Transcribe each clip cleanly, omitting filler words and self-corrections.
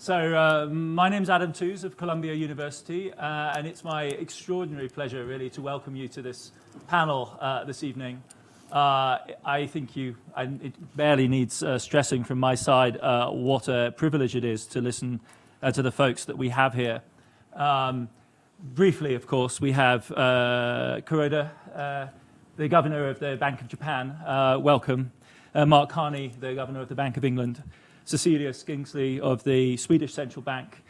My name's Adam Tooze of Columbia University, and it's my extraordinary pleasure, really, to welcome you to this panel this evening. I think it barely needs stressing from my side what a privilege it is to listen to the folks that we have here. Briefly, of course, we have Kuroda, the governor of the Bank of Japan. Welcome. Mark Carney, the governor of the Bank of England. Cecilia, Skingsley of the Swedish Central Bank.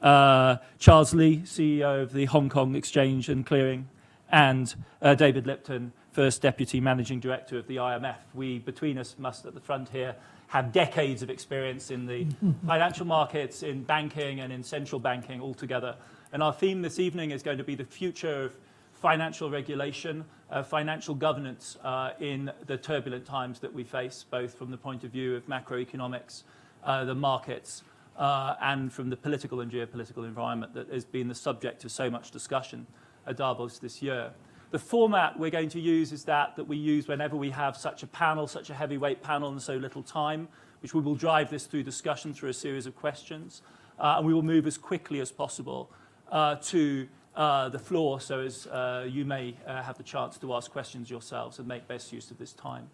Charles Lee, CEO of the Hong Kong Exchange and Clearing. And David Lipton, First Deputy Managing Director of the IMF. We, between us, must at the front here have decades of experience in the financial markets, in banking and in central banking altogether. And our theme this evening is going to be the future of financial regulation, financial governance in the turbulent times that we face, both from the point of view of macroeconomics, the markets, and from the political and geopolitical environment that has been the subject of so much discussion at Davos this year. The format we're going to use is that we use whenever we have such a panel, such a heavyweight panel and so little time, which we will drive this through discussion through a series of questions. And we will move as quickly as possible to the floor, so as you may have the chance to ask questions yourselves and make best use of this time.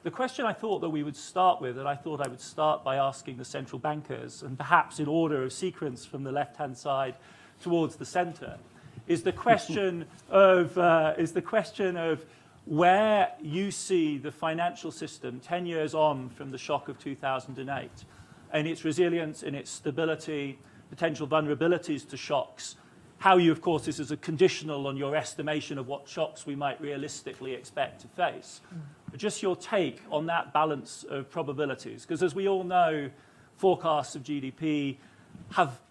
The question I thought that we would start with, and I thought I would start by asking the central bankers, and perhaps in order of sequence from the left-hand side towards the centre, is the question of where you see the financial system 10 years on from the shock of 2008, and its resilience, and its stability, potential vulnerabilities to shocks. How you, of course, this is a conditional on your estimation of what shocks we might realistically expect to face. But just your take on that balance of probabilities, because as we all know, forecasts of GDP have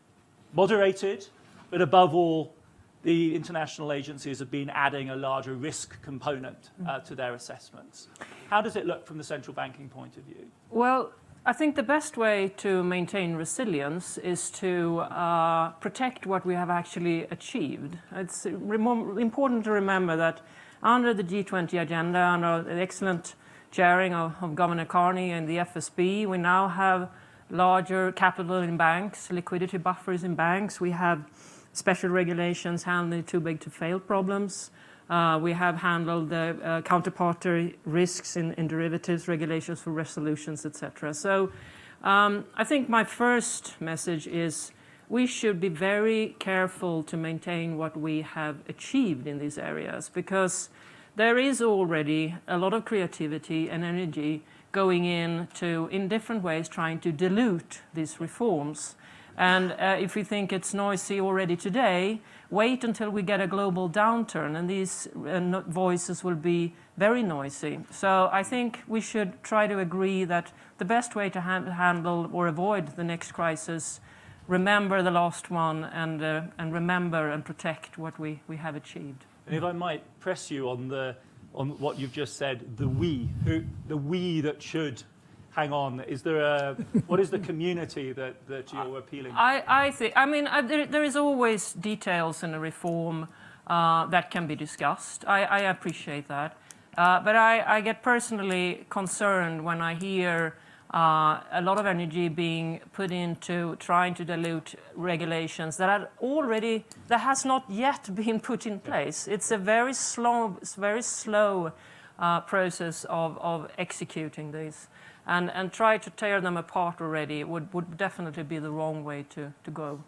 moderated, but above all, the international agencies have been adding a larger risk component to their assessments. How does it look from the central banking point of view? Well, I think the best way to maintain resilience is to protect what we have actually achieved. It's important to remember that under the G20 agenda, under the excellent chairing of Governor Carney and the FSB, we now have larger capital in banks, liquidity buffers in banks. We have special regulations handling too big to fail problems. We have handled the counterparty risks in derivatives, regulations for resolutions, etc. So I think my first message is we should be very careful to maintain what we have achieved in these areas, because there is already a lot of creativity and energy going into, in different ways, trying to dilute these reforms. And if we think it's noisy already today, wait until we get a global downturn, and these voices will be very noisy. So I think we should try to agree that the best way to handle or avoid the next crisis, remember the last one, and remember and protect what we have achieved. And if I might press you on what you've just said, the we that should hang on. Is there what is the community that you're appealing to? There is always details in a reform that can be discussed. I appreciate that. But I get personally concerned when I hear a lot of energy being put into trying to dilute regulations that has not yet been put in place. It's a very slow process of executing these. And try to tear them apart already would definitely be the wrong way to go.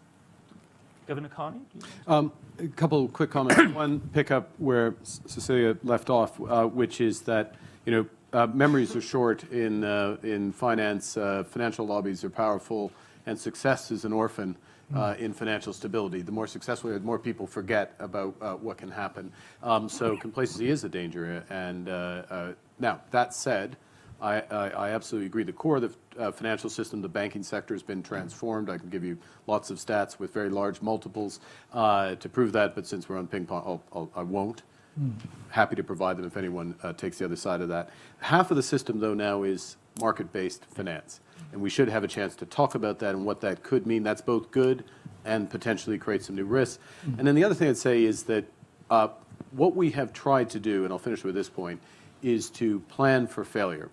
Governor Carney? A couple quick comments. One, pick up where Cecilia left off, which is that memories are short in finance. Financial lobbies are powerful, and success is an orphan in financial stability. The more successful, the more people forget about what can happen. So complacency is a danger. And now, that said, I absolutely agree. The core of the financial system, the banking sector, has been transformed. I can give you lots of stats with very large multiples to prove that, but since we're on ping pong, I won't. Happy to provide them if anyone takes the other side of that. Half of the system, though, now is market-based finance, and we should have a chance to talk about that and what that could mean. That's both good and potentially create some new risks. And then the other thing I'd say is that what we have tried to do, and I'll finish with this point, is to plan for failure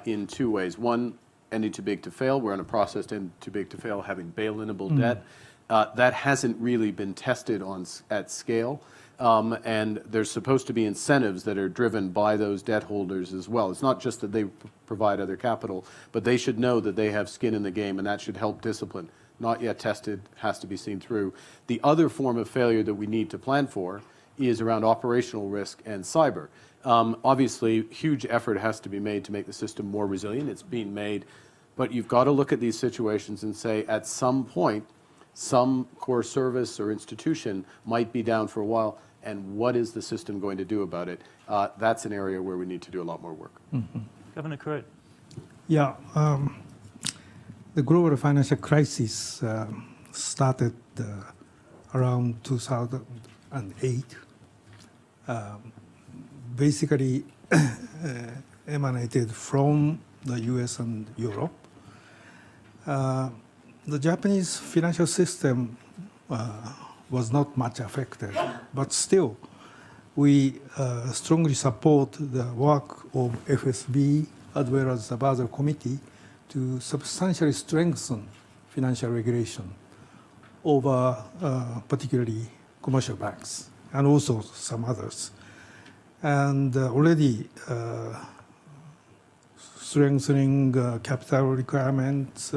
in two ways. One, ending too big to fail. We're on a process to end too big to fail, having bail-inable debt. That hasn't really been tested at scale. And there's supposed to be incentives that are driven by those debt holders as well. It's not just that they provide other capital, but they should know that they have skin in the game, and that should help discipline. Not yet tested, has to be seen through. The other form of failure that we need to plan for is around operational risk and cyber. Obviously, huge effort has to be made to make the system more resilient. It's being made, but you've got to look at these situations and say, at some point, some core service or institution might be down for a while, and what is the system going to do about it? That's an area where we need to do a lot more work. Governor Kuroda. Yeah, the global financial crisis started around 2008. Basically emanated from the US and Europe. The Japanese financial system was not much affected, but still we strongly support the work of FSB as well as the Basel Committee to substantially strengthen financial regulation over particularly commercial banks and also some others. And already strengthening capital requirements,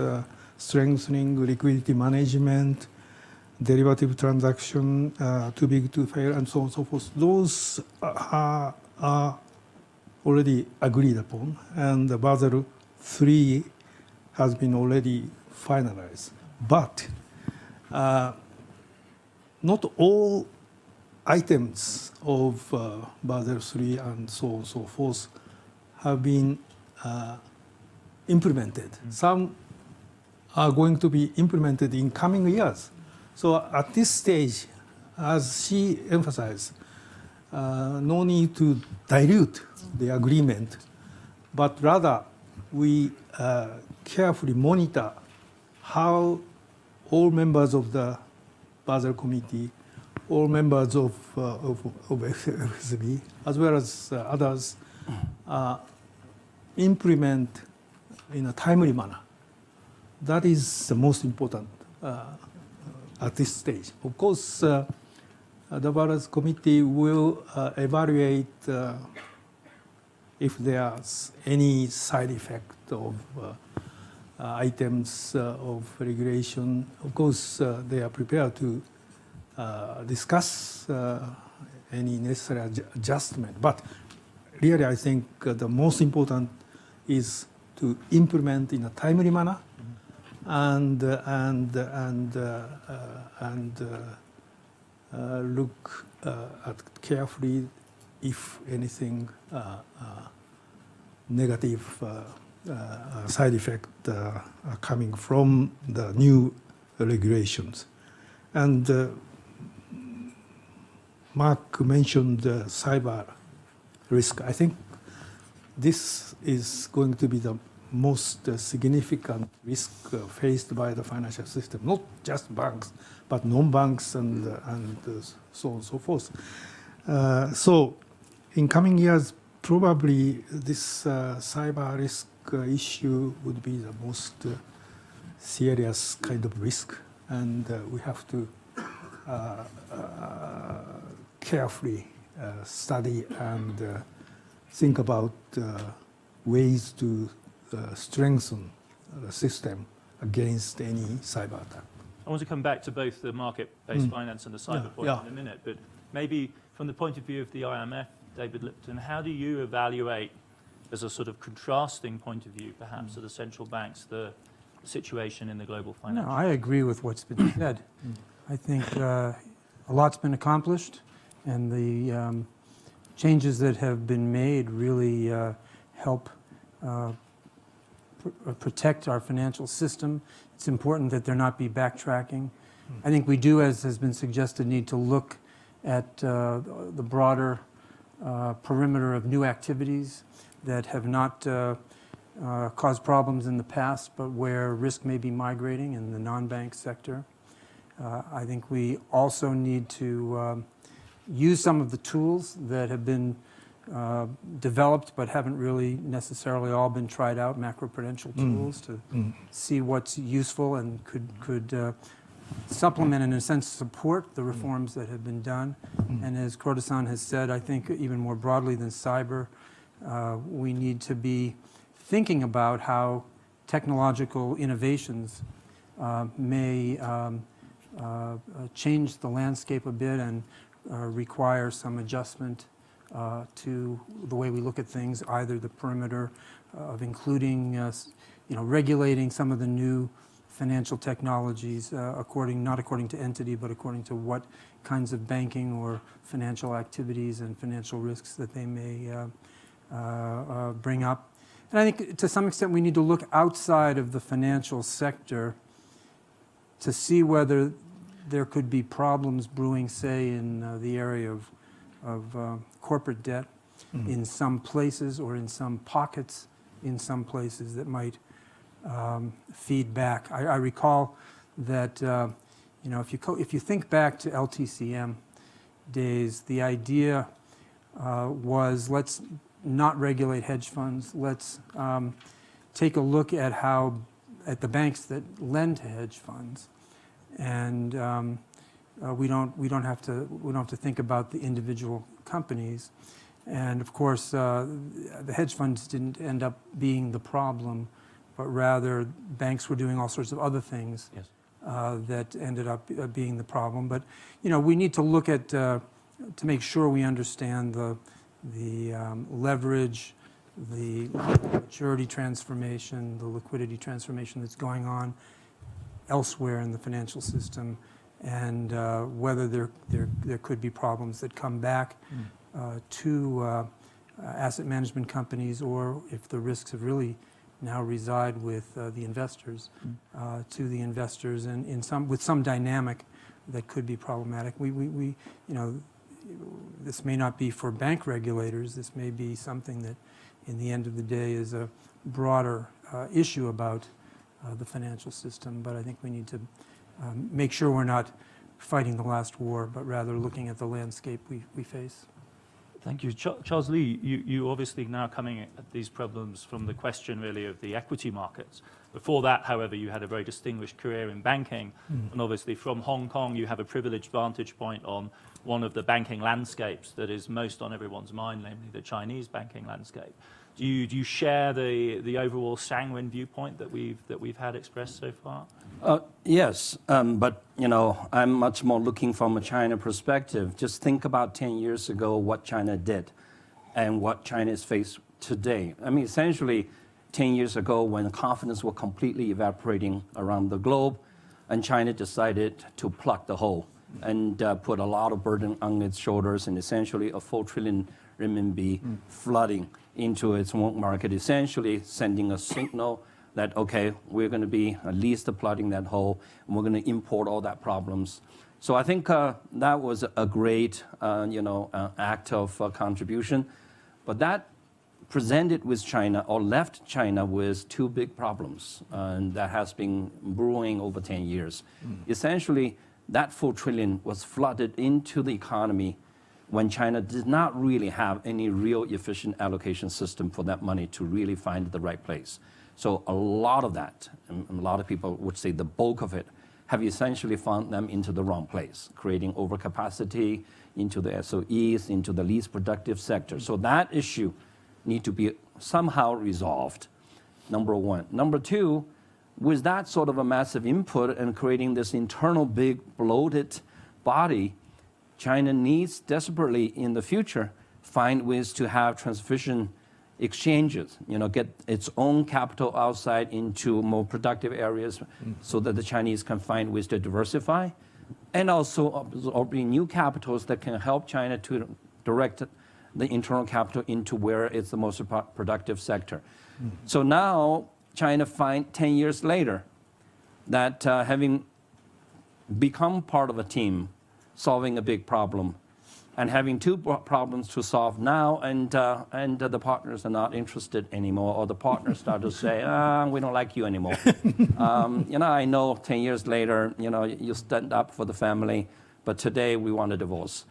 strengthening liquidity management, derivative transaction, too big to fail, and so on and so forth. Those are already agreed upon, and the Basel III has been already finalized. But not all items of Basel III and so on and so forth have been implemented. Some are going to be implemented in coming years. So at this stage, as she emphasized, no need to dilute the agreement, but rather we carefully monitor how all members of the Basel Committee, all members of FSB, as well as others, implement in a timely manner. That is the most important at this stage. Of course, the Basel Committee will evaluate if there's any side effect of items of regulation. Of course, they are prepared to discuss any necessary adjustment. But really, I think the most important is to implement in a timely manner and look at carefully if anything negative side effect are coming from the new regulations. And Mark mentioned cyber risk. I think this is going to be the most significant risk faced by the financial system, not just banks, but non-banks and so on and so forth. So in coming years, probably this cyber risk issue would be the most serious kind of risk, and we have to carefully study and think about ways to strengthen the system against any cyber attack. I want to come back to both the market-based finance and the cyber point in a minute, but maybe from the point of view of the IMF, David Lipton, how do you evaluate, as a sort of contrasting point of view, perhaps, of the central banks, the situation in the global financial? No, I agree with what's been said. I think a lot's been accomplished, and the changes that have been made really help protect our financial system. It's important that there not be backtracking. I think we do, as has been suggested, need to look at the broader perimeter of new activities that have not caused problems in the past, but where risk may be migrating in the non-bank sector. I think we also need to use some of the tools that have been developed but haven't really necessarily all been tried out, macroprudential tools to see what's useful and could supplement and in a sense support the reforms that have been done. And as Kuroda-san has said, I think even more broadly than cyber, we need to be thinking about how technological innovations may change the landscape a bit and require some adjustment to the way we look at things, either the perimeter of including, regulating some of the new financial technologies not according to entity, but according to what kinds of banking or financial activities and financial risks that they may bring up. And I think to some extent we need to look outside of the financial sector to see whether there could be problems brewing, say, in the area of corporate debt in some places or in some pockets in some places that might feed back. I recall that if you think back to LTCM days, the idea was let's not regulate hedge funds. Let's take a look at the banks that lend to hedge funds, and we don't have to think about the individual companies. And of course, the hedge funds didn't end up being the problem, but rather banks were doing all sorts of other things that ended up being the problem. But we need to look at to make sure we understand the leverage, the maturity transformation, the liquidity transformation that's going on elsewhere in the financial system, and whether there could be problems that come back to asset management companies, or if the risks have really now reside with the investors, to the investors, and with some dynamic that could be problematic. This may not be for bank regulators. This may be something that, in the end of the day, is a broader issue about the financial system. But I think we need to make sure we're not fighting the last war, but rather looking at the landscape we face. Thank you. Charles Lee, you obviously now coming at these problems from the question really of the equity markets. Before that, however, you had a very distinguished career in banking, and obviously from Hong Kong you have a privileged vantage point on one of the banking landscapes that is most on everyone's mind, namely the Chinese banking landscape. Do you share the overall sanguine viewpoint that we've had expressed so far? Yes, but I'm much more looking from a China perspective. Just think about 10 years ago what China did and what China is faced today. I mean, essentially, 10 years ago when confidence was completely evaporating around the globe, and China decided to plug the hole and put a lot of burden on its shoulders, and essentially a 4 trillion renminbi flooding into its own market, essentially sending a signal that, okay, we're going to be at least flooding that hole, and we're going to import all that problems. So I think that was a great, act of contribution. But that presented with China, or left China with two big problems, and that has been brewing over 10 years. Essentially, that 4 trillion was flooded into the economy when China did not really have any real efficient allocation system for that money to really find the right place. So a lot of that, and a lot of people would say the bulk of it, have essentially found them into the wrong place, creating overcapacity into the SOEs, into the least productive sector. So that issue need to be somehow resolved, number one. Number two, with that sort of a massive input and creating this internal big bloated body, China needs desperately in the future find ways to have transmission exchanges, get its own capital outside into more productive areas so that the Chinese can find ways to diversify, and also absorbing new capitals that can help China to direct the internal capital into where it's the most productive sector. So now China find 10 years later that having become part of a team, solving a big problem, and having two problems to solve now, and the partners are not interested anymore, or the partners start to say, we don't like you anymore. I know 10 years later, you stand up for the family, but today we want a divorce.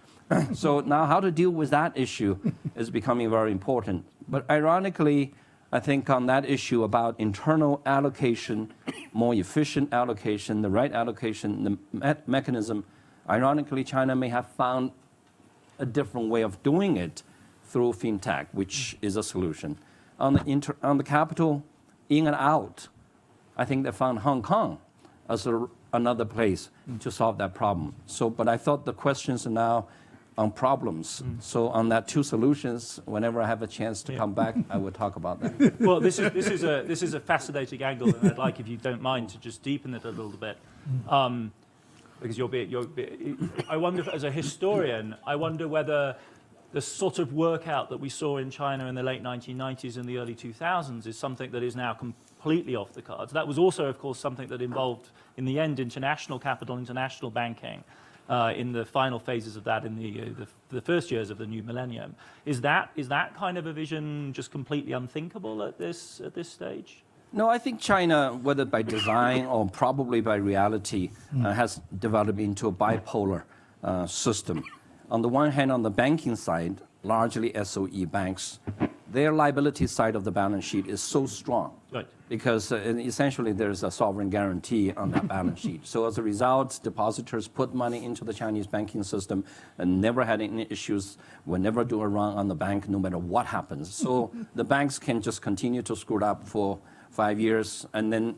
So now how to deal with that issue is becoming very important. But ironically, I think on that issue about internal allocation, more efficient allocation, the right allocation, the mechanism, ironically, China may have found a different way of doing it through fintech, which is a solution. On the capital, in and out, I think they found Hong Kong as another place to solve that problem. So, but I thought the questions are now on problems. So on that two solutions, whenever I have a chance to come back, I will talk about that. Well, this is a fascinating angle, and I'd like, if you don't mind, to just deepen it a little bit. Because I wonder, as a historian, I wonder whether the sort of workout that we saw in China in the late 1990s and the early 2000s is something that is now completely off the cards. That was also, of course, something that involved, in the end, international capital, international banking, in the final phases of that in the first years of the new millennium. Is that kind of a vision just completely unthinkable at this stage? No, I think China, whether by design or probably by reality, has developed into a bipolar system. On the one hand, on the banking side, largely SOE banks, their liability side of the balance sheet is so strong. Right. Because essentially there's a sovereign guarantee on that balance sheet. So as a result, depositors put money into the Chinese banking system and never had any issues, will never do a run on the bank no matter what happens. So the banks can just continue to screw it up for 5 years, and then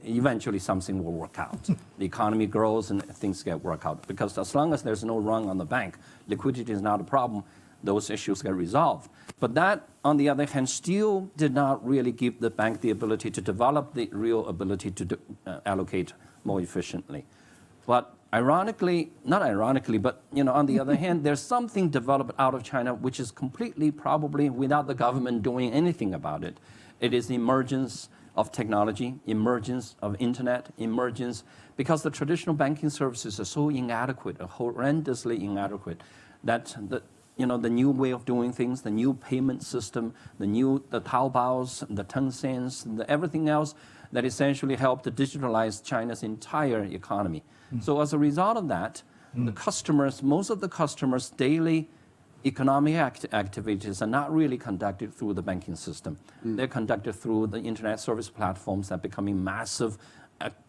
eventually something will work out. The economy grows and things get worked out. Because as long as there's no run on the bank, liquidity is not a problem, those issues get resolved. But that, on the other hand, still did not really give the bank the ability to develop the real ability to allocate more efficiently. But ironically, not ironically, but on the other hand, there's something developed out of China which is completely probably without the government doing anything about it. It is the emergence of technology, emergence of internet, emergence, because the traditional banking services are so inadequate, horrendously inadequate, that the new way of doing things, the new payment system, the Taobaos, the Tencents, everything else that essentially helped to digitalize China's entire economy. So as a result of that, most of the customers' daily economic activities are not really conducted through the banking system. They're conducted through the internet service platforms that are becoming massive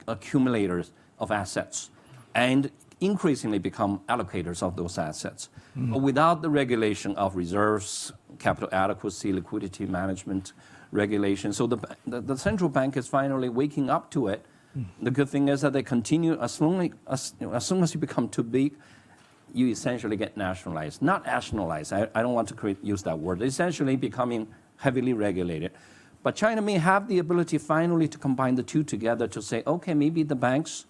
accumulators of assets and increasingly become allocators of those assets. But without the regulation of reserves, capital adequacy, liquidity management regulation. So the central bank is finally waking up to it. The good thing is that they continue, as soon as you become too big, you essentially get nationalized. Not nationalized, I don't want to use that word. Essentially becoming heavily regulated. But China may have the ability finally to combine the two together to say, okay, maybe the banks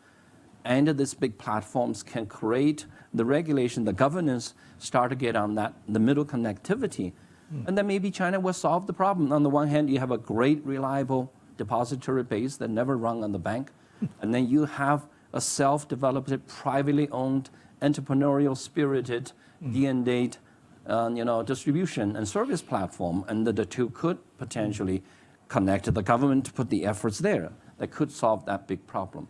and these big platforms can create the regulation, the governance, start to get on that, the middle connectivity. And then maybe China will solve the problem. On the one hand, you have a great, reliable depository base that never run on the bank. And then you have a self-developed, privately owned, entrepreneurial spirited, D&D, distribution and service platform, and the two could potentially connect. The government put the efforts there that could solve that big problem.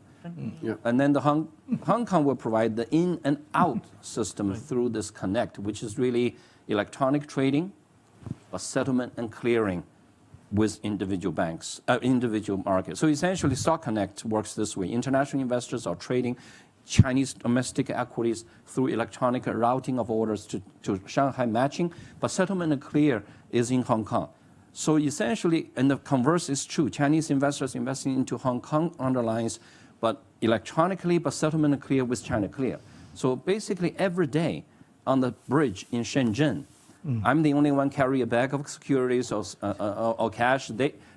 Yeah. And then the Hong Kong will provide the in and out system through this connect, which is really electronic trading, but settlement and clearing with individual banks, individual markets. So essentially, Stock Connect works this way. International investors are trading Chinese domestic equities through electronic routing of orders to Shanghai matching, but settlement and clear is in Hong Kong. So essentially, and the converse is true, Chinese investors investing into Hong Kong underlines, but electronically, but settlement and clear with China Clear. So basically every day on the bridge in Shenzhen, I'm the only one carry a bag of securities or cash.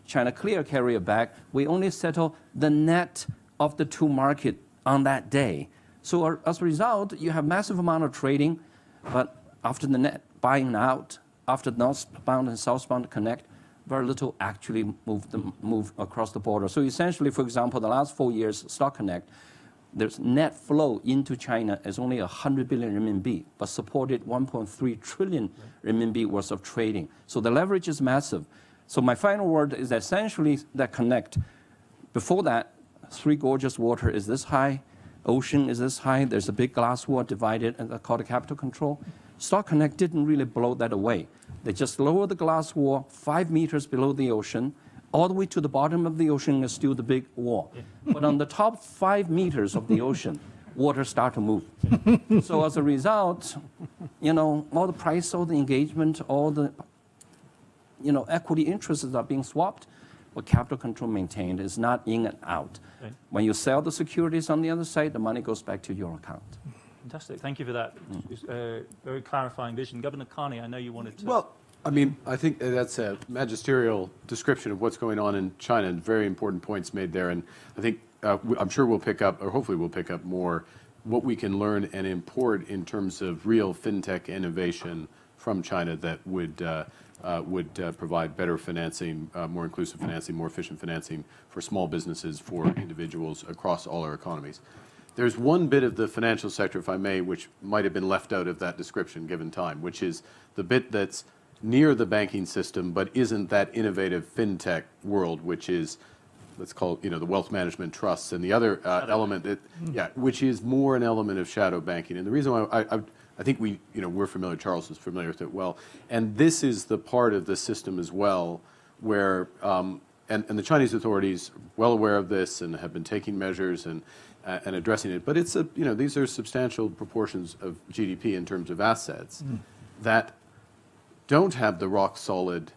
China Clear carry a bag. We only settle the net of the two market on that day. So as a result, you have massive amount of trading, but after the net buying out, after northbound and southbound connect, very little actually move across the border. So essentially, for example, the last 4 years, Stock Connect, there's net flow into China is only 100 billion RMB, but supported 1.3 trillion RMB worth of trading. So the leverage is massive. So my final word is essentially that connect. Before that, Three Gorges water is this high, ocean is this high, there's a big glass wall divided, and called the capital control. Stock Connect didn't really blow that away. They just lowered the glass wall 5 meters below the ocean, all the way to the bottom of the ocean is still the big wall. But on the top 5 meters of the ocean, water start to move. So as a result, all the price, all the engagement, all the equity interests are being swapped, but capital control maintained is not in and out. Okay. When you sell the securities on the other side, the money goes back to your account. Fantastic. Thank you for that. Very clarifying vision. Governor Carney, I know you wanted to. Well, I mean, I think that's a magisterial description of what's going on in China, and very important points made there. And I think I'm sure we'll pick up, or hopefully we'll pick up more, what we can learn and import in terms of real FinTech innovation from China that would provide better financing, more inclusive financing, more efficient financing for small businesses, for individuals across all our economies. There's one bit of the financial sector, if I may, which might have been left out of that description given time, which is the bit that's near the banking system but isn't that innovative FinTech world, which is, let's call it, the wealth management trusts and the other element, which is more an element of shadow banking. And the reason why I think we're familiar, Charles is familiar with it well, and this is the part of the system as well where, and the Chinese authorities are well aware of this and have been taking measures and addressing it, but it's these are substantial proportions of GDP in terms of assets that don't have the rock solid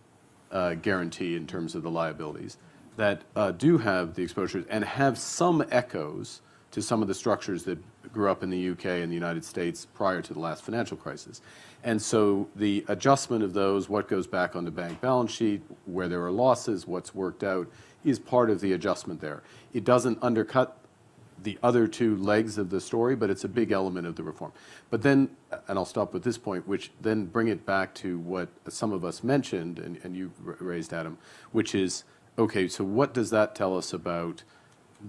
guarantee in terms of the liabilities, that do have the exposures and have some echoes to some of the structures that grew up in the UK and the United States prior to the last financial crisis. And so the adjustment of those, what goes back on the bank balance sheet, where there are losses, what's worked out, is part of the adjustment there. It doesn't undercut the other two legs of the story, but it's a big element of the reform. But then, and I'll stop with this point, which then bring it back to what some of us mentioned, and you raised, Adam, which is, okay, so what does that tell us about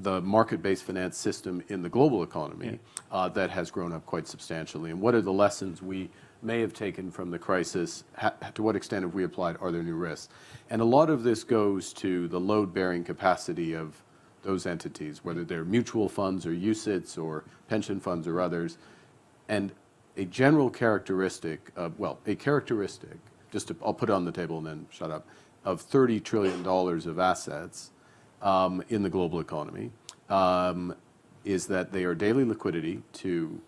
the market-based finance system in the global economy that has grown up quite substantially? And what are the lessons we may have taken from the crisis? To what extent have we applied? Are there new risks? And a lot of this goes to the load-bearing capacity of those entities, whether they're mutual funds or UCITS or pension funds or others. And a general characteristic, I'll put it on the table and then shut up, of $30 trillion of assets in the global economy is that they are daily liquidity to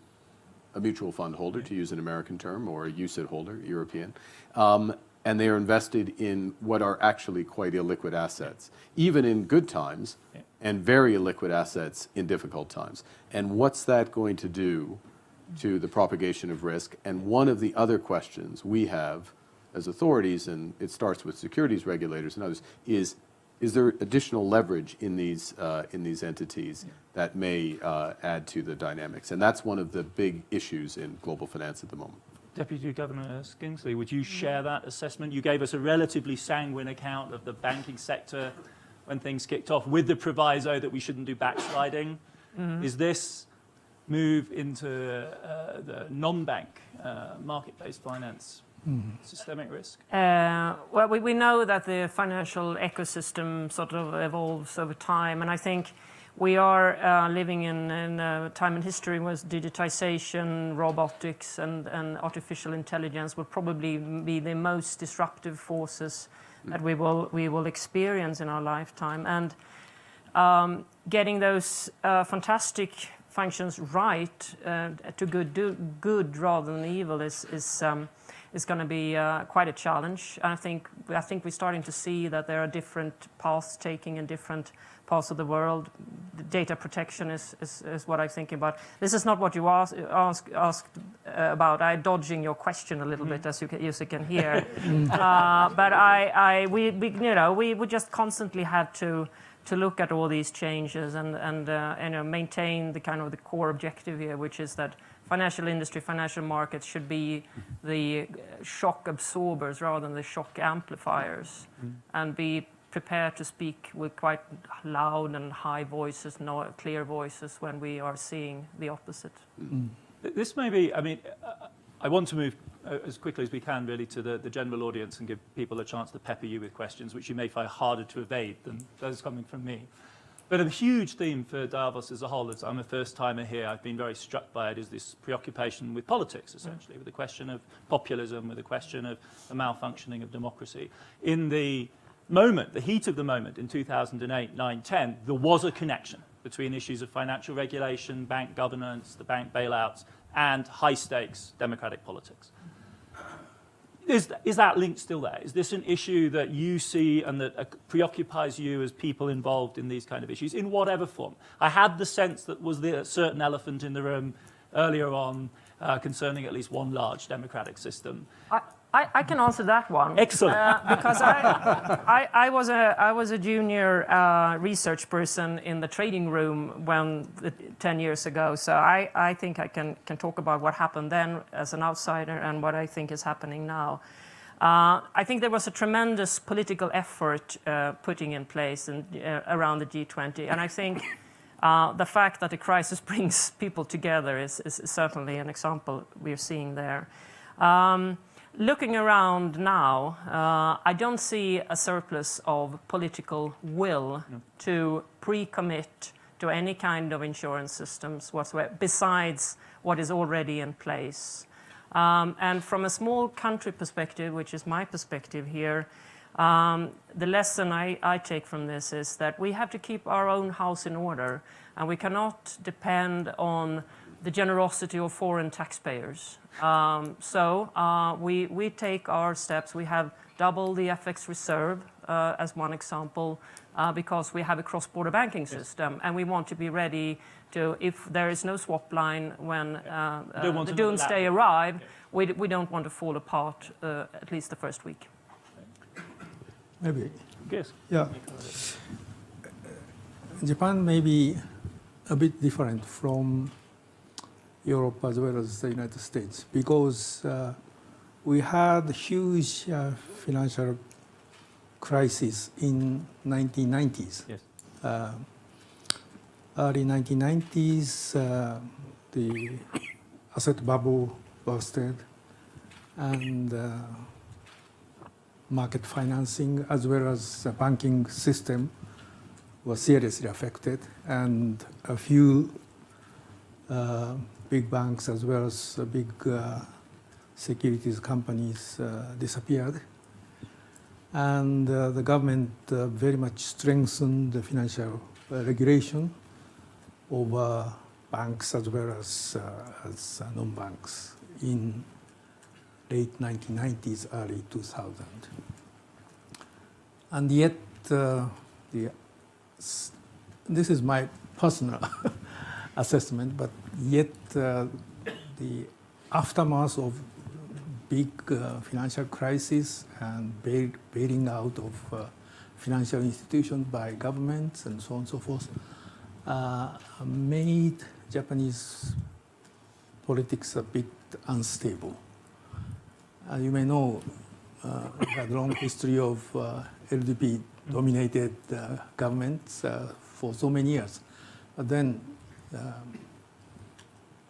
a mutual fund holder, to use an American term, or a UCIT holder, European, and they are invested in what are actually quite illiquid assets, even in good times, and very illiquid assets in difficult times. And what's that going to do to the propagation of risk? And one of the other questions we have as authorities, and it starts with securities regulators and others, is there additional leverage in these entities that may add to the dynamics? And that's one of the big issues in global finance at the moment. Deputy Governor Skingsley, would you share that assessment? You gave us a relatively sanguine account of the banking sector when things kicked off, with the proviso that we shouldn't do backsliding. Is this move into the non-bank market-based finance systemic risk? Well, we know that the financial ecosystem sort of evolves over time, and I think we are living in a time in history where digitization, robotics, and artificial intelligence will probably be the most disruptive forces that we will experience in our lifetime. And getting those fantastic functions right to good rather than evil is going to be quite a challenge. And I think we're starting to see that there are different paths taking in different parts of the world. The data protection is what I'm thinking about. This is not what you asked about. I'm dodging your question a little bit, as you can hear. But we just constantly had to look at all these changes and maintain the kind of the core objective here, which is that financial industry, financial markets should be the shock absorbers rather than the shock amplifiers, and be prepared to speak with quite loud and high voices, clear voices, when we are seeing the opposite. This may be, I want to move as quickly as we can really to the general audience and give people a chance to pepper you with questions which you may find harder to evade than those coming from me. But a huge theme for Davos as a whole, as I'm a first-timer here, I've been very struck by it, is this preoccupation with politics, essentially, with the question of populism, with the question of the malfunctioning of democracy. In the moment, the heat of the moment in 2008, 9, 10, there was a connection between issues of financial regulation, bank governance, the bank bailouts, and high-stakes democratic politics. Is that link still there? Is this an issue that you see and that preoccupies you as people involved in these kind of issues, in whatever form? I had the sense that was there a certain elephant in the room earlier on concerning at least one large democratic system. I can answer that one. Excellent. Because I was a junior research person in the trading room 10 years ago, so I think I can talk about what happened then as an outsider and what I think is happening now. I think there was a tremendous political effort putting in place around the G20, and I think the fact that the crisis brings people together is certainly an example we're seeing there. Looking around now, I don't see a surplus of political will to pre-commit to any kind of insurance systems whatsoever, besides what is already in place. And from a small country perspective, which is my perspective here, the lesson I take from this is that we have to keep our own house in order, and we cannot depend on the generosity of foreign taxpayers. So we take our steps. We have doubled the FX reserve as one example because we have a cross-border banking system, and we want to be ready to, if there is no swap line when the doomsday arrive, we don't want to fall apart at least the first week. Maybe. Yes. Yeah. Japan may be a bit different from Europe as well as the United States, because we had huge financial crisis in 1990s. Yes. Early 1990s, the asset bubble busted, and market financing as well as the banking system was seriously affected, and a few big banks as well as big securities companies disappeared. And the government very much strengthened the financial regulation over banks as well as non-banks in late 1990s, early 2000. And yet, this is my personal assessment, but yet the aftermath of big financial crisis and bailing out of financial institutions by governments and so on and so forth made Japanese politics a bit unstable. You may know we had a long history of LDP-dominated governments for so many years. But then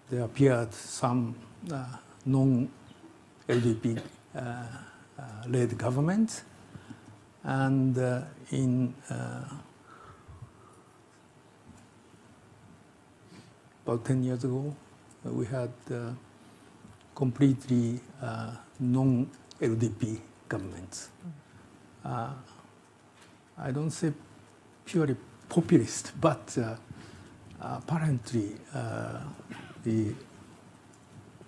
there appeared some non-LDP-led governments, and in about 10 years ago, we had completely non-LDP governments. I don't say purely populist, but apparently the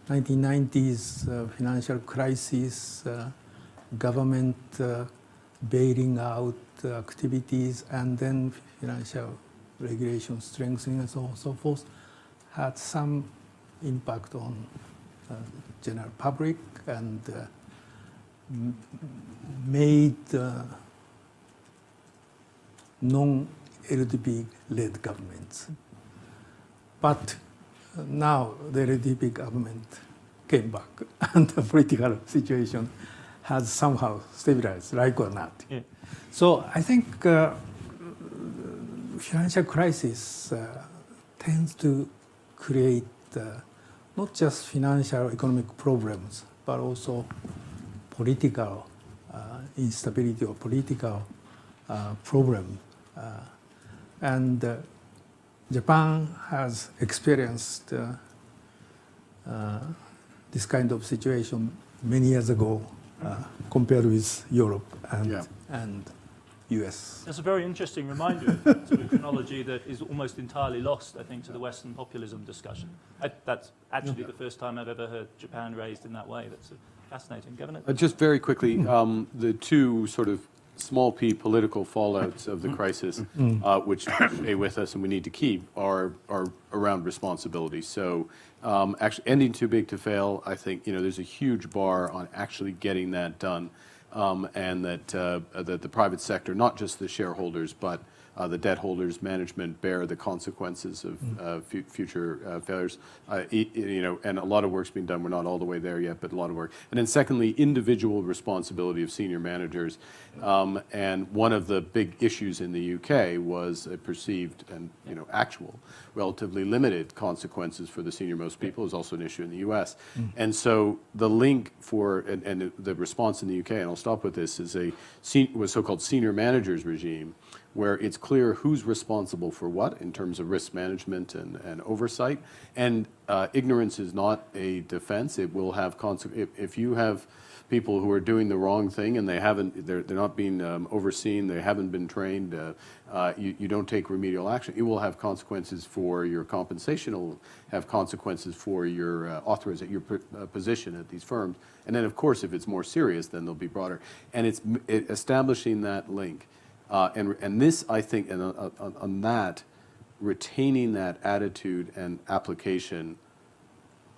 1990s financial crisis, government bailing out activities, and then financial regulation strengthening and so on and so forth had some impact on general public and made non-LDP-led governments. But now the LDP government came back and the political situation has somehow stabilized, like or not. Yeah. So I think financial crisis tends to create not just financial economic problems, but also political instability or political problem. And Japan has experienced this kind of situation many years ago compared with Europe and US. That's a very interesting reminder of a chronology that is almost entirely lost, I think, to the Western populism discussion. That's actually the first time I've ever heard Japan raised in that way. That's fascinating. Governor? Just very quickly, the two sort of small p political fallouts of the crisis, which stay with us and we need to keep, are around responsibility. So actually ending too big to fail, I think there's a huge bar on actually getting that done, and that the private sector, not just the shareholders, but the debt holders, management bear the consequences of future failures. And a lot of work's been done. We're not all the way there yet, but a lot of work. And then secondly, individual responsibility of senior managers. And one of the big issues in the UK was a perceived and actual, relatively limited consequences for the senior-most people. Is also an issue in the US. And so the link for and the response in the UK, and I'll stop with this, is was so-called senior managers regime, where it's clear who's responsible for what in terms of risk management and oversight. And ignorance is not a defense. It will have if you have people who are doing the wrong thing and they're not being overseen, they haven't been trained, you don't take remedial action, it will have consequences for your compensation, it will have consequences for your your position at these firms. And then of course, if it's more serious, then they'll be broader. And it's establishing that link. And this, I think, on that, retaining that attitude and application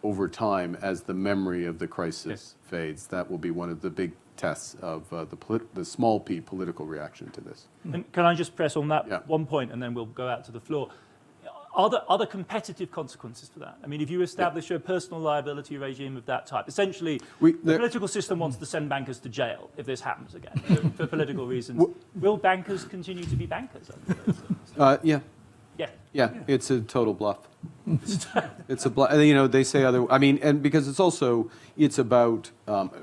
over time as the memory of the crisis fades, that will be one of the big tests of the small p political reaction to this. And can I just press on that one point, and then we'll go out to the floor? Are there competitive consequences for that? I mean, if you establish a personal liability regime of that type, essentially the political system wants to send bankers to jail if this happens again for political reasons. Will bankers continue to be bankers? Yeah, it's a total bluff. It's a bluff. They say other. I mean, and because it's about.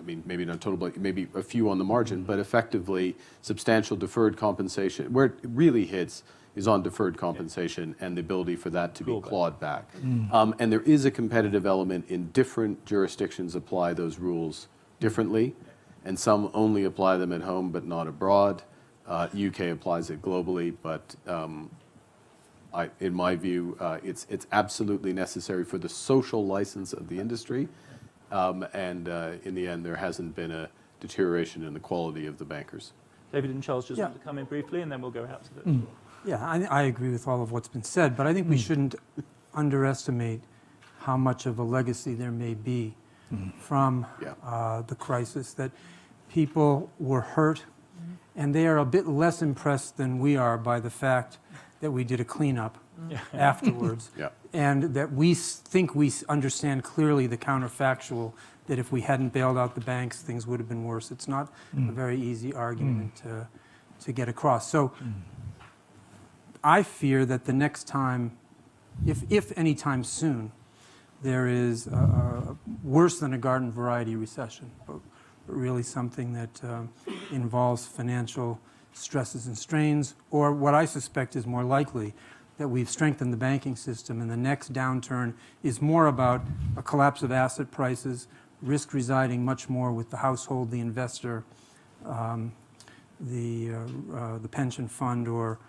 Maybe not total bluff. Maybe a few on the margin, but effectively substantial deferred compensation. Where it really hits is on deferred compensation and the ability for that to be clawed back. And there is a competitive element in different jurisdictions apply those rules differently, and some only apply them at home but not abroad. UK applies it globally, but in my view, it's absolutely necessary for the social license of the industry. And in the end, there hasn't been a deterioration in the quality of the bankers. David and Charles just want to come in briefly, and then we'll go out to the... Yeah, I agree with all of what's been said, but I think we shouldn't underestimate how much of a legacy there may be from the crisis, that people were hurt, and they are a bit less impressed than we are by the fact that we did a cleanup afterwards, and that we think we understand clearly the counterfactual, that if we hadn't bailed out the banks, things would have been worse. It's not a very easy argument to get across. So I fear that the next time, if any time soon, there is worse than a garden variety recession, but really something that involves financial stresses and strains, or what I suspect is more likely, that we've strengthened the banking system and the next downturn is more about a collapse of asset prices, risk residing much more with the household, the investor, the pension fund, or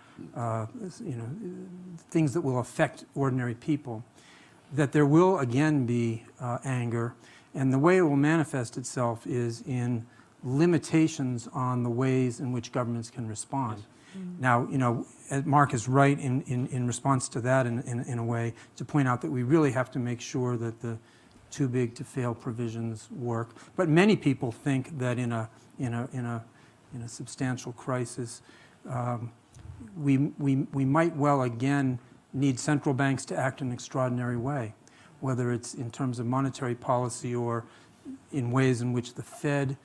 things that will affect ordinary people, that there will again be anger, and the way it will manifest itself is in limitations on the ways in which governments can respond. Now, Mark is right in response to that in a way to point out that we really have to make sure that the too big to fail provisions work. But many people think that in a substantial crisis, we might well again need central banks to act in an extraordinary way, whether it's in terms of monetary policy or in ways in which the Fed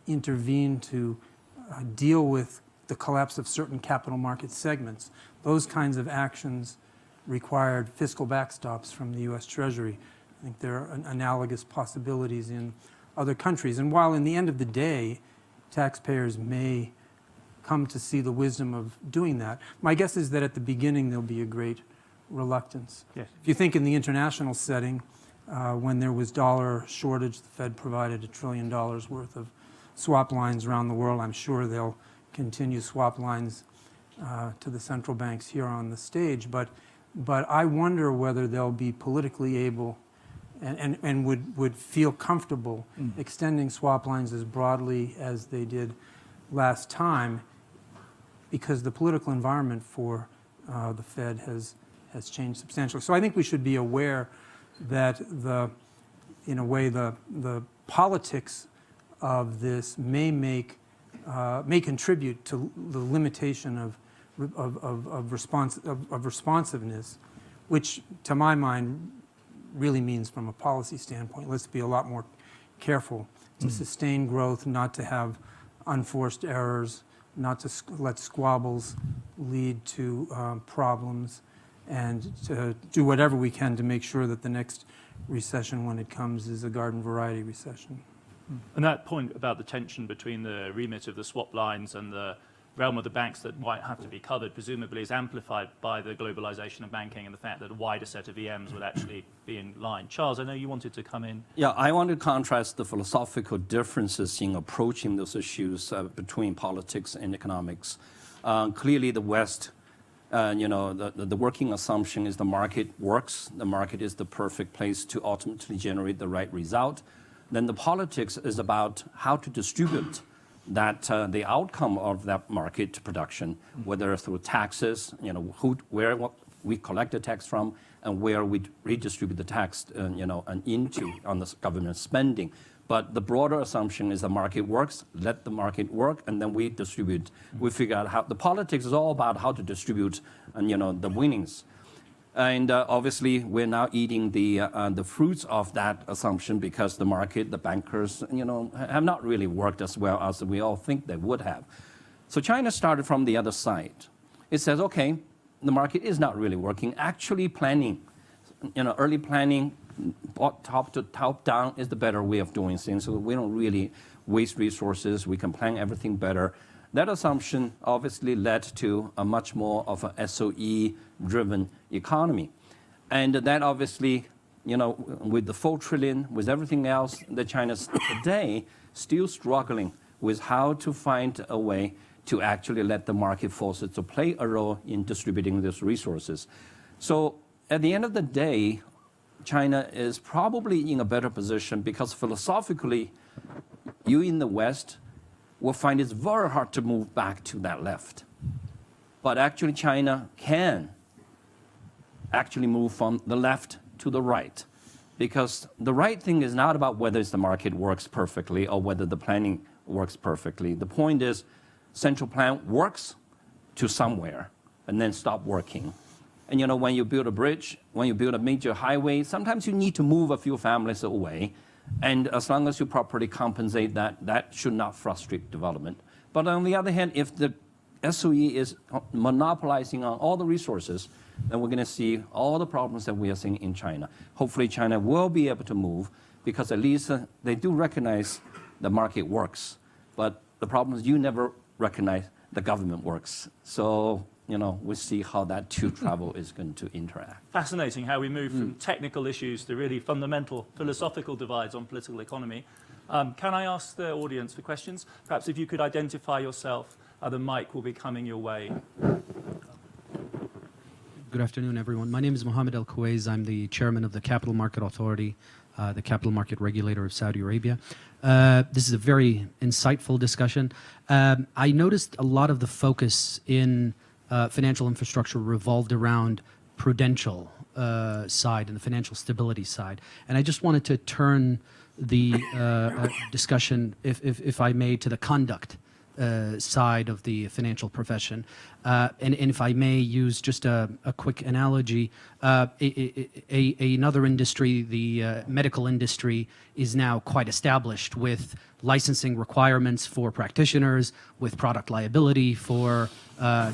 intervened to deal with the collapse of certain capital market segments. Those kinds of actions required fiscal backstops from the U.S. Treasury. I think there are analogous possibilities in other countries. And while in the end of the day, taxpayers may come to see the wisdom of doing that. My guess is that at the beginning there'll be a great reluctance. Yes. If you think in the international setting, when there was dollar shortage, the Fed provided $1 trillion worth of swap lines around the world. I'm sure they'll continue swap lines to the central banks here on the stage. But I wonder whether they'll be politically able and would feel comfortable extending swap lines as broadly as they did last time, because the political environment for the Fed has changed substantially. So I think we should be aware that in a way, the politics of this may contribute to the limitation of responsiveness, which to my mind really means, from a policy standpoint, let's be a lot more careful to sustain growth, not to have unforced errors, not to let squabbles lead to problems, and to do whatever we can to make sure that the next recession, when it comes, is a garden variety recession. And that point about the tension between the remit of the swap lines and the realm of the banks that might have to be covered, presumably is amplified by the globalization of banking and the fact that a wider set of EMs would actually be in line. Charles, I know you wanted to come in. Yeah, I want to contrast the philosophical differences in approaching those issues between politics and economics. Clearly, the West, the working assumption is the market works. The market is the perfect place to ultimately generate the right result. Then the politics is about how to distribute that the outcome of that market production, whether through taxes, where we collect the tax from, and where we redistribute the tax, and into on the government spending. But the broader assumption is the market works. Let the market work, and then we distribute. We figure out how the politics is all about how to distribute, the winnings. And obviously, we're now eating the fruits of that assumption, because the market, the bankers, have not really worked as well as we all think they would have. So China started from the other side. It says, okay, the market is not really working. Actually planning, early planning, top to top down is the better way of doing things. So we don't really waste resources. We can plan everything better. That assumption obviously led to a much more of a SOE-driven economy. And that obviously, with the 4 trillion, with everything else, that China's today still struggling with how to find a way to actually let the market forces to play a role in distributing these resources. So at the end of the day, China is probably in a better position, because philosophically, you in the West will find it's very hard to move back to that left. But actually, China can actually move from the left to the right, because the right thing is not about whether the market works perfectly or whether the planning works perfectly. The point is, central plan works to somewhere and then stop working. And when you build a bridge, when you build a major highway, sometimes you need to move a few families away. And as long as you properly compensate that, that should not frustrate development. But on the other hand, if the SOE is monopolizing on all the resources, then we're going to see all the problems that we are seeing in China. Hopefully, China will be able to move, because at least they do recognize the market works. But the problem is you never recognize the government works. So, we'll see how that two travel is going to interact. Fascinating how we move from technical issues to really fundamental philosophical divides on political economy. Can I ask the audience for questions? Perhaps if you could identify yourself, the mic will be coming your way. Good afternoon, everyone. My name is Mohammed El-Kuwaiz. I'm the chairman of the Capital Market Authority, the capital market regulator of Saudi Arabia. This is a very insightful discussion. I noticed a lot of the focus in financial infrastructure revolved around prudential side and the financial stability side. And I just wanted to turn the discussion, if I may, to the conduct side of the financial profession. And if I may use just a quick analogy, another industry, the medical industry, is now quite established with licensing requirements for practitioners, with product liability for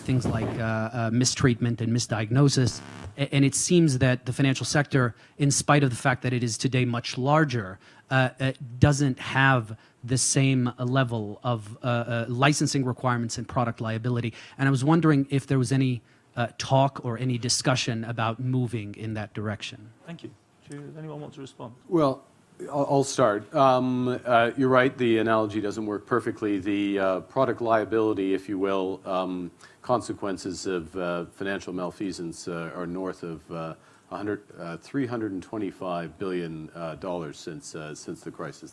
things like mistreatment and misdiagnosis. And it seems that the financial sector, in spite of the fact that it is today much larger, doesn't have the same level of licensing requirements and product liability. And I was wondering if there was any talk or any discussion about moving in that direction. Thank you. Does anyone want to respond? Well, I'll start. You're right, the analogy doesn't work perfectly. The product liability, if you will, consequences of financial malfeasance are north of $325 billion since the crisis.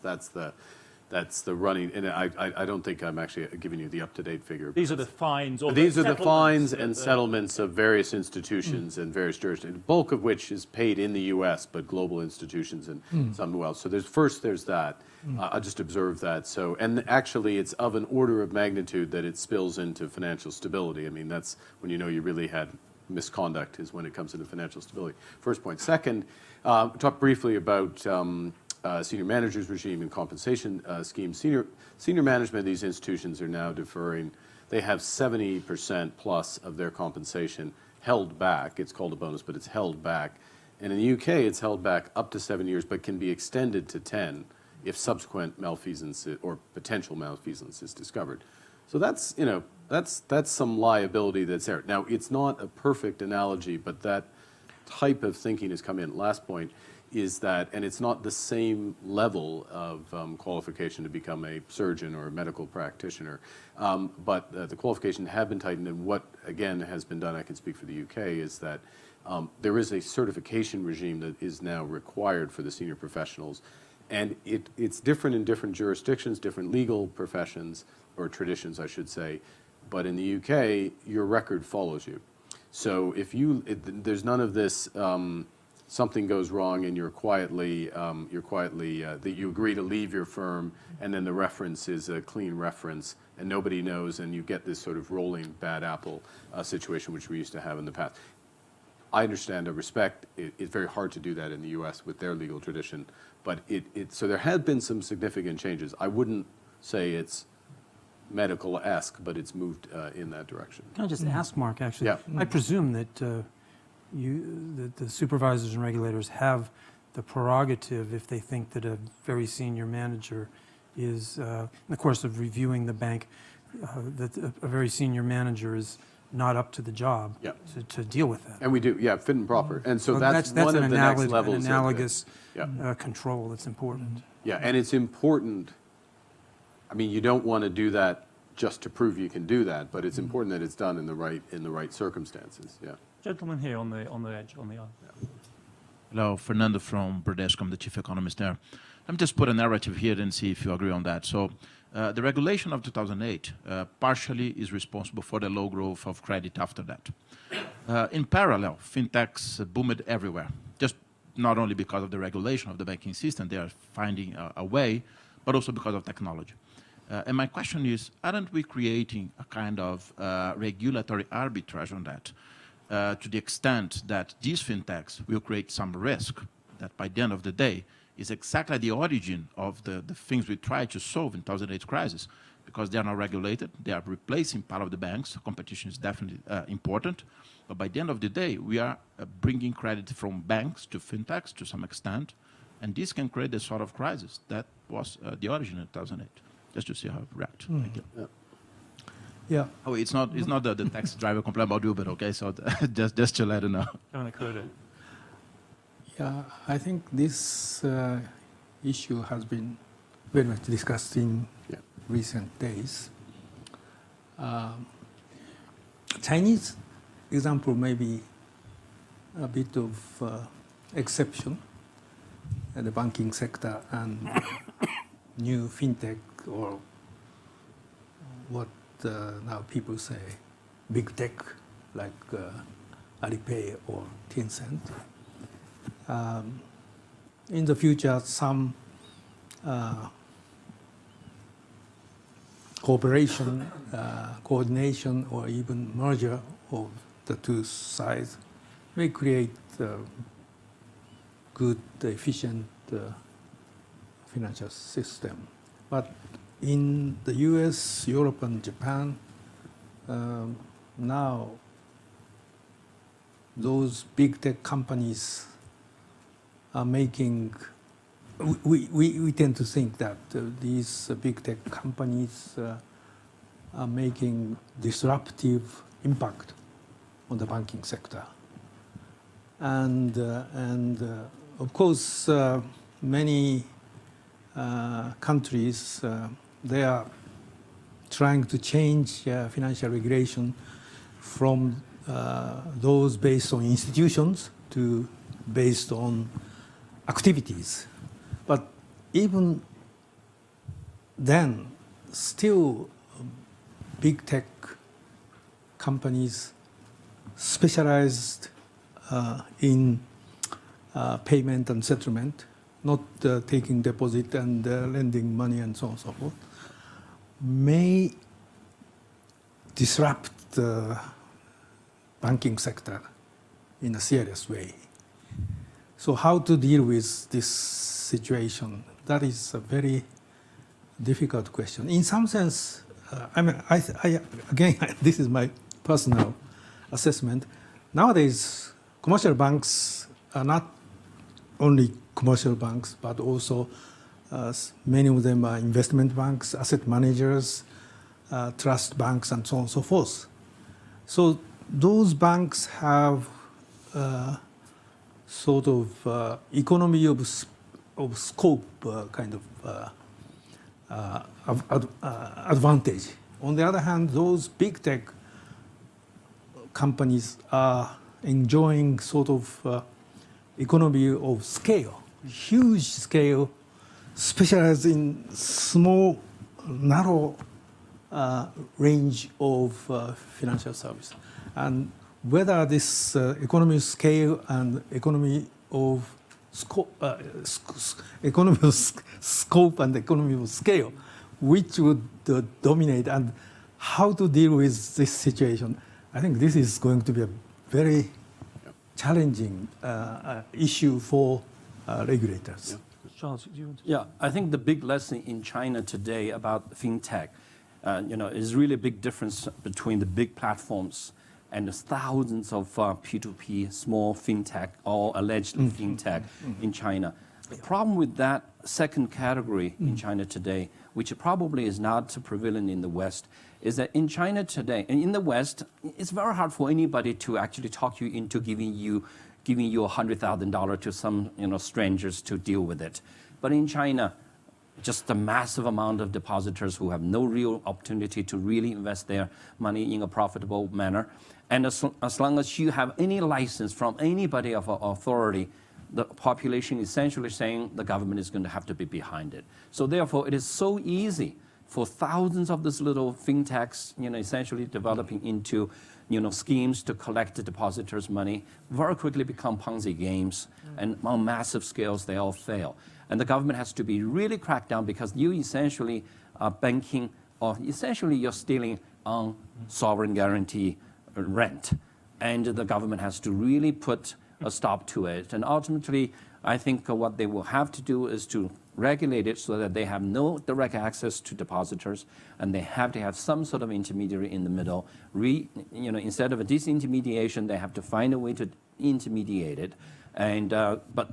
That's the running, and I don't think I'm actually giving you the up-to-date figure. These are the fines. Or These are the fines settlements and settlements of various institutions and various jurisdictions, the bulk of which is paid in the U.S., but global institutions and some else. So there's that. I just observed that. So, and actually, it's of an order of magnitude that it spills into financial stability. I mean, that's when you know you really had misconduct, is when it comes into financial stability. First point. Second, talk briefly about senior managers regime and compensation schemes. Senior management of these institutions are now deferring. They have 70% plus of their compensation held back. It's called a bonus, but it's held back. And in the UK, it's held back up to 7 years, but can be extended to 10 if subsequent malfeasance or potential malfeasance is discovered. So that's, you know, that's some liability that's there. Now, it's not a perfect analogy, but that type of thinking has come in. Last point is that, and it's not the same level of qualification to become a surgeon or a medical practitioner, but the qualifications have been tightened, and what, again, has been done, I can speak for the UK, is that there is a certification regime that is now required for the senior professionals, and it's different in different jurisdictions, different legal professions, or traditions, I should say, but in the UK, your record follows you. So if there's none of this, something goes wrong and you're quietly that you agree to leave your firm, and then the reference is a clean reference and nobody knows, and you get this sort of rolling bad apple situation which we used to have in the past. I understand and respect it's very hard to do that in the US with their legal tradition, but so there have been some significant changes. I wouldn't say it's medical-esque, but it's moved in that direction. Can I just ask, Mark, actually? Yeah. I presume that the supervisors and regulators have the prerogative, if they think that a very senior manager is, in the course of reviewing the bank, that a very senior manager is not up to the job to deal with that. And we do, yeah, fit and proper. And so that's that's one of the next levels. an analogous Yeah. control that's important. Yeah, and it's important. I mean, you don't want to do that just to prove you can do that, but it's important that it's done in the right circumstances. Yeah. Gentleman here on the edge, on the aisle. Hello, Fernando from Bradesco. I'm the chief economist there. Let me just put a narrative here and see if you agree on that. So the regulation of 2008 partially is responsible for the low growth of credit after that. In parallel, fintechs boomed everywhere, just not only because of the regulation of the banking system, they are finding a way, but also because of technology. And my question is, aren't we creating a kind of regulatory arbitrage on that? To the extent that these fintechs will create some risk that by the end of the day is exactly the origin of the things we tried to solve in 2008 crisis, because they are not regulated, they are replacing part of the banks. Competition is definitely important, but by the end of the day, we are bringing credit from banks to fintechs to some extent, and this can create the sort of crisis that was the origin in 2008. Just to see how it react. Thank you. Yeah. Yeah. Oh, it's not the taxi driver complaint about Uber, okay? So just to let you know. Yeah, I think this issue has been very much discussed in recent days. Chinese example may be a bit of exception in the banking sector and new fintech, or what now people say big tech like Alipay or Tencent. In the future, some cooperation, coordination, or even merger of the two sides may create good, efficient financial system. But in the US, Europe, and Japan, now those big tech companies are making we tend to think that these big tech companies are making disruptive impact on the banking sector. And of course, many countries, they are trying to change financial regulation from those based on institutions to based on activities. But even then, still big tech companies specialized in payment and settlement, not taking deposit and lending money and so on and so forth, may disrupt the banking sector in a serious way. So how to deal with this situation? That is a very difficult question. In some sense, again, this is my personal assessment. Nowadays, commercial banks are not only commercial banks, but also many of them are investment banks, asset managers, trust banks, and so on and so forth. So those banks have sort of economy of scope kind of advantage. On the other hand, those big tech companies are enjoying sort of economy of scale, huge scale, specialized in small, narrow range of financial service. And whether this economy of scale and economy of scope and economy of scale, which would dominate, and how to deal with this situation, I think this is going to be a very challenging issue for regulators. Yeah. Charles, do you want to? Yeah, I think the big lesson in China today about fintech, is really a big difference between the big platforms and the thousands of P2P small fintech, all allegedly fintech in China. The problem with that second category in China today, which probably is not prevalent in the West, is that in China today, and in the West, it's very hard for anybody to actually talk you into giving you $100,000 to some strangers to deal with it. But in China, just a massive amount of depositors who have no real opportunity to really invest their money in a profitable manner. And as long as you have any license from anybody of authority, the population is essentially saying the government is going to have to be behind it. So therefore, it is so easy for thousands of these little fintechs, essentially developing into, schemes to collect the depositors' money, very quickly become Ponzi games, and on massive scales, they all fail. And the government has to be really cracked down because you essentially are banking, or essentially you're stealing on sovereign guarantee rent. And the government has to really put a stop to it. And ultimately, I think what they will have to do is to regulate it so that they have no direct access to depositors, and they have to have some sort of intermediary in the middle. Instead of a disintermediation, they have to find a way to intermediate it. And but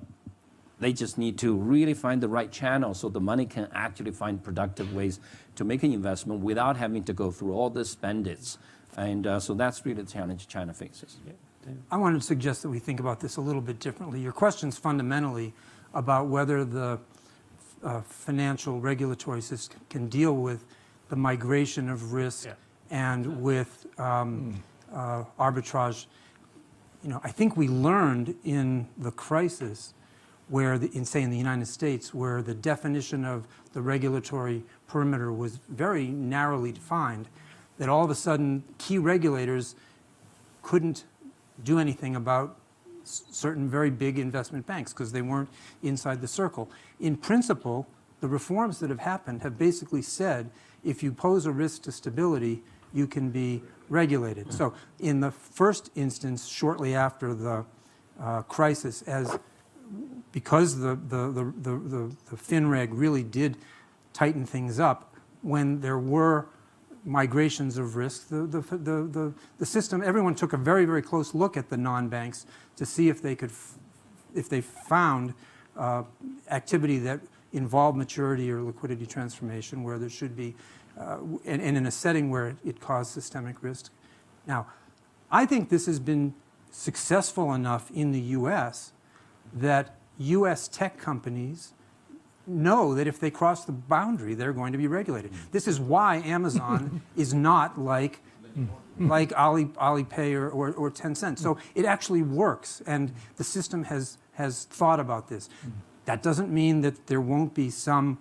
they just need to really find the right channel so the money can actually find productive ways to make an investment without having to go through all this bandits. And so that's really the challenge China faces. Yeah. I wanted to suggest that we think about this a little bit differently. Your question's fundamentally about whether the financial regulatory system can deal with the migration of risk and with arbitrage. I think we learned in the crisis where, in the United States, where the definition of the regulatory perimeter was very narrowly defined, that all of a sudden key regulators couldn't do anything about certain very big investment banks because they weren't inside the circle. In principle, the reforms that have happened have basically said if you pose a risk to stability, you can be regulated. So in the first instance, shortly after the crisis, because the FinReg really did tighten things up, when there were migrations of risk, the system, everyone took a very, very close look at the non-banks to see if they found activity that involved maturity or liquidity transformation where there should be, and in a setting where it caused systemic risk. Now, I think this has been successful enough in the U.S. that U.S. tech companies know that if they cross the boundary, they're going to be regulated. This is why Amazon is not like Alipay or Tencent. So it actually works, and the system has thought about this. That doesn't mean that there won't be some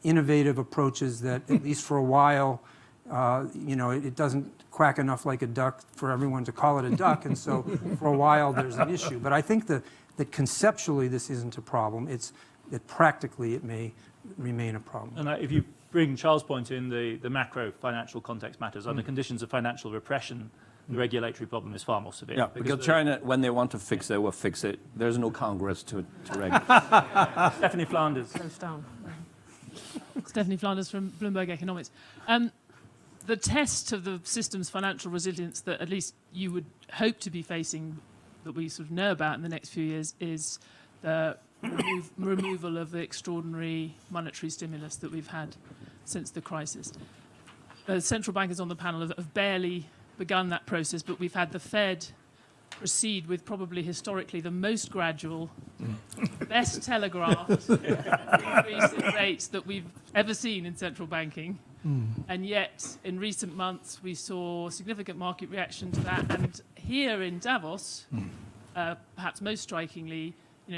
innovative approaches that, at least for a while, it doesn't quack enough like a duck for everyone to call it a duck, and so for a while there's an issue. But I think that conceptually this isn't a problem. It's that practically it may remain a problem. And if you bring Charles' point in, the macro financial context matters. Under conditions of financial repression, the regulatory problem is far more severe. Yeah, because China, when they want to fix it, will fix it. There's no Congress to regulate. Stephanie Flanders. Stephanie Flanders from Bloomberg Economics. The test of the system's financial resilience that at least you would hope to be facing, that we sort of know about in the next few years, is the removal of the extraordinary monetary stimulus that we've had since the crisis. The central bankers on the panel have barely begun that process, but we've had the Fed proceed with probably historically the most gradual, best telegraphed increase in rates that we've ever seen in central banking. And yet, in recent months, we saw significant market reaction to that. And here in Davos, perhaps most strikingly,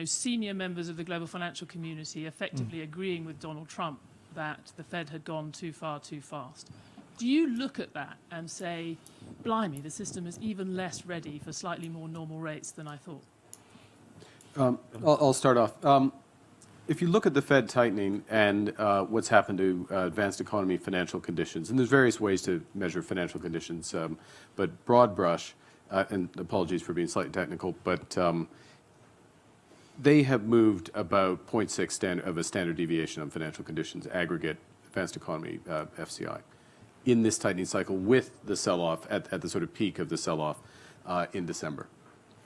senior members of the global financial community effectively agreeing with Donald Trump that the Fed had gone too far, too fast. Do you look at that and say, blimey, the system is even less ready for slightly more normal rates than I thought? I'll start off. If you look at the Fed tightening and what's happened to advanced economy financial conditions, and there's various ways to measure financial conditions, but broad brush, and apologies for being slightly technical, but they have moved about 0.6 of a standard deviation on financial conditions, aggregate advanced economy FCI, in this tightening cycle with the sell-off at the sort of peak of the sell-off in December.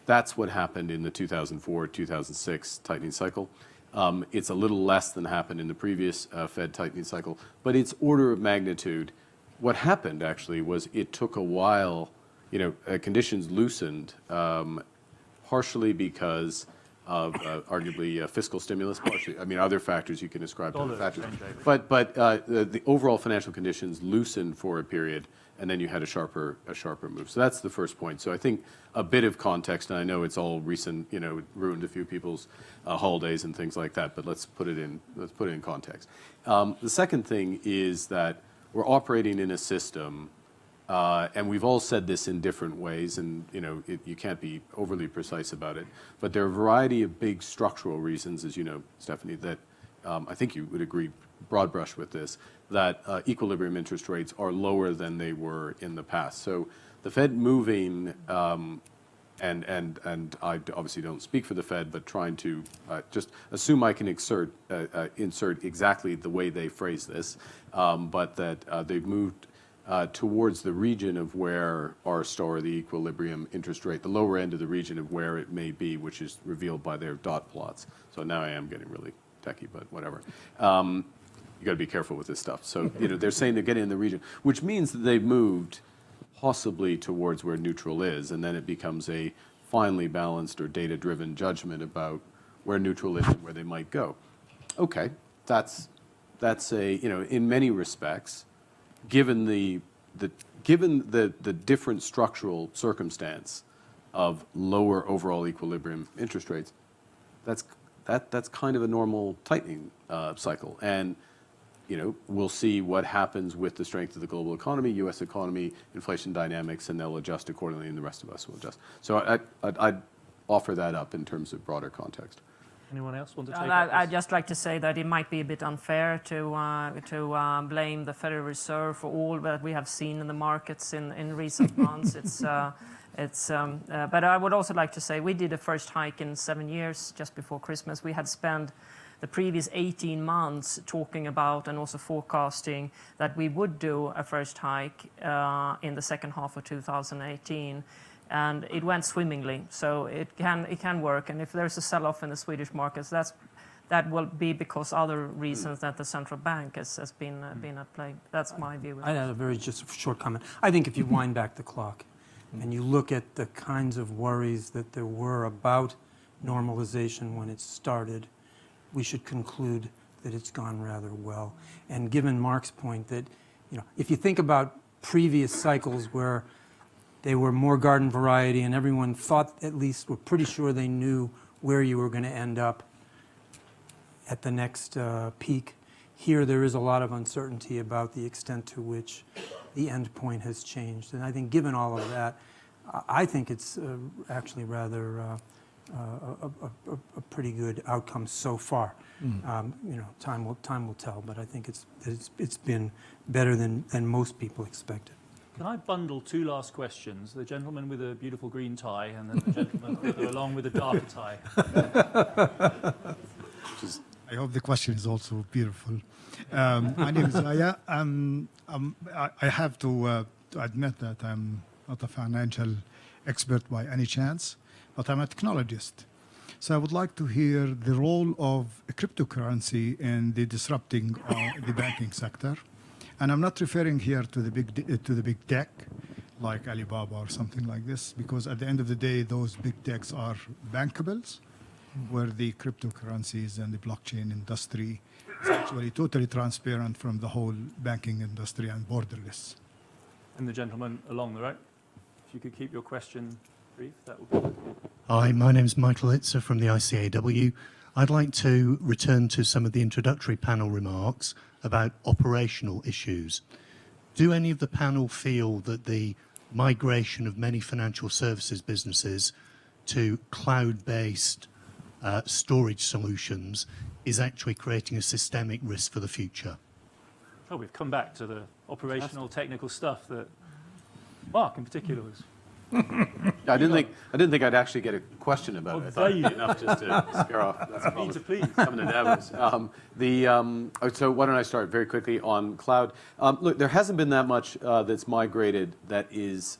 That's what happened in the 2004-2006 tightening cycle. It's a little less than happened in the previous Fed tightening cycle, but it's order of magnitude. What happened actually was it took a while, conditions loosened, partially because of arguably fiscal stimulus, partially, other factors you can ascribe to other factors. But the overall financial conditions loosened for a period, and then you had a sharper move. So that's the first point. So I think a bit of context, and I know it's all recent, it ruined a few people's holidays and things like that, but let's put it in context. The second thing is that we're operating in a system, and we've all said this in different ways, and you can't be overly precise about it, but there are a variety of big structural reasons, as you know, Stephanie, that I think you would agree, broad brush with this, that equilibrium interest rates are lower than they were in the past. So the Fed moving, and I obviously don't speak for the Fed, but trying to just assume I can insert exactly the way they phrase this, but that they've moved towards the region of where R star, the equilibrium interest rate, the lower end of the region of where it may be, which is revealed by their dot plots. So now I am getting really techie, but whatever. You got to be careful with this stuff. So they're saying they're getting in the region, which means that they've moved possibly towards where neutral is, and then it becomes a finely balanced or data-driven judgment about where neutral is and where they might go. Okay, that's a in many respects, given the different structural circumstance of lower overall equilibrium interest rates, that's kind of a normal tightening cycle. And we'll see what happens with the strength of the global economy, U.S. economy, inflation dynamics, and they'll adjust accordingly, and the rest of us will adjust. So I'd offer that up in terms of broader context. Anyone else want to take I'd just like to say that it might be a bit unfair to blame the Federal Reserve for all that we have seen in the markets in recent months. But I would also like to say we did a first hike in 7 years just before Christmas. We had spent the previous 18 months talking about and also forecasting that we would do a first hike in the second half of 2018. and it went swimmingly. So it can work. And if there's a sell-off in the Swedish markets, that will be because other reasons that the central bank has been at play. That's my view. I had a very just short comment. I think if you wind back the clock and you look at the kinds of worries that there were about normalization when it started, we should conclude that it's gone rather well. And given Mark's point that, if you think about previous cycles where they were more garden variety and everyone thought, at least were pretty sure they knew where you were going to end up at the next peak. Here there is a lot of uncertainty about the extent to which the end point has changed. And I think given all of that, I think it's actually rather a pretty good outcome so far. Time will tell, but I think it's been better than most people expected. Can I bundle two last questions? The gentleman with a beautiful green tie and then the gentleman along with a darker tie. I hope the question is also beautiful. My name is Aya. I have to admit that I'm not a financial expert by any chance, but I'm a technologist. So I would like to hear the role of cryptocurrency in the disrupting the banking sector. And I'm not referring here to the big tech, like Alibaba or something like this, because at the end of the day, those big techs are bankables, where the cryptocurrencies and the blockchain industry is actually totally transparent from the whole banking industry and borderless. And the gentleman along the right, if you could keep your question brief, that would be good. Hi, my name's Michael Itzer from the ICAW. I'd like to return to some of the introductory panel remarks about operational issues. Do any of the panel feel that the migration of many financial services businesses to cloud-based storage solutions is actually creating a systemic risk for the future? Oh, we've come back to the operational, technical stuff that Mark in particular was. I didn't think I'd actually get a question about it. I thought it'd be enough just to scare off. That's Me to please. coming to Davos. So why don't I start very quickly on cloud? Look, there hasn't been that much that's migrated that is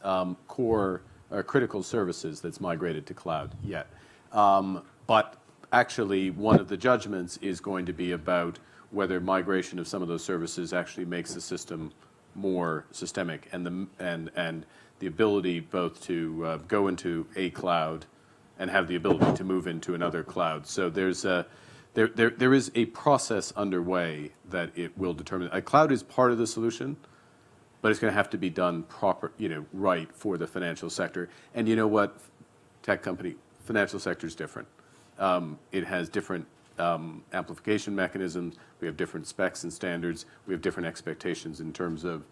core or critical services that's migrated to cloud yet. But actually, one of the judgments is going to be about whether migration of some of those services actually makes the system more systemic, and the ability both to go into a cloud and have the ability to move into another cloud. So there is a process underway that it will determine. A cloud is part of the solution, but it's going to have to be done right for the financial sector. And you know what, financial sector is different. It has different amplification mechanisms. We have different specs and standards. We have different expectations in terms of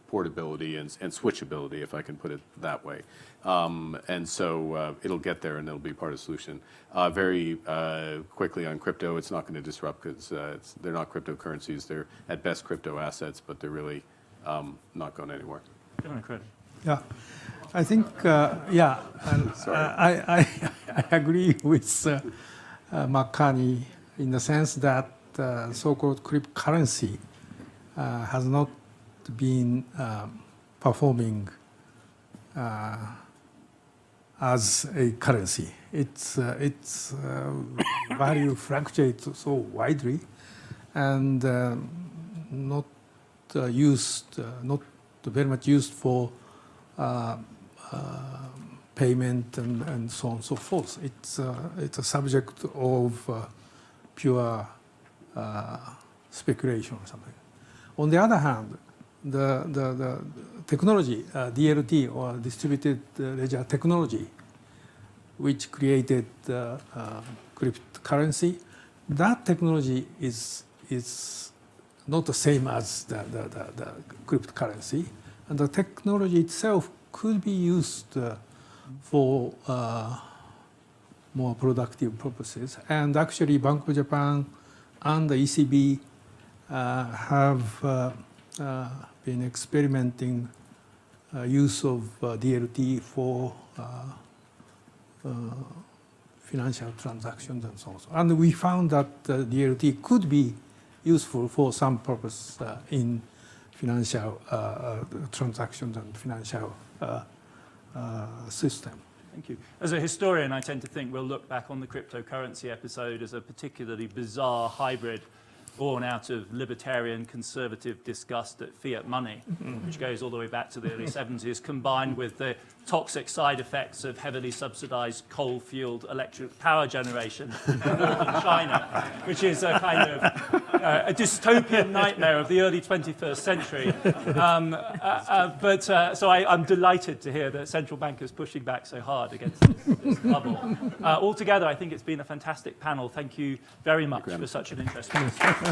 portability and switchability, if I can put it that way. And so it'll get there and it'll be part of the solution. Very quickly on crypto, it's not going to disrupt because they're not cryptocurrencies. They're at best crypto assets, but they're really not going anywhere. Yeah, I think, and I agree with Mark Carney in the sense that so-called cryptocurrency has not been performing as a currency. Its value fluctuates so widely and not very much used for payment and so on and so forth. It's a subject of pure speculation or something. On the other hand, the technology, DLT or distributed ledger technology, which created cryptocurrency, that technology is not the same as the cryptocurrency, and the technology itself could be used for more productive purposes. And actually, Bank of Japan and the ECB have been experimenting use of DLT for financial transactions and so on. And we found that DLT could be useful for some purpose in financial transactions and financial system. Thank you. As a historian, I tend to think we'll look back on the cryptocurrency episode as a particularly bizarre hybrid born out of libertarian conservative disgust at fiat money, which goes all the way back to the early 70s, combined with the toxic side effects of heavily subsidized coal-fueled electric power generation in China, which is a kind of a dystopian nightmare of the early 21st century. So I'm delighted to hear that central bankers pushing back so hard against this bubble. Altogether, I think it's been a fantastic panel. Thank you very much for such an interesting discussion.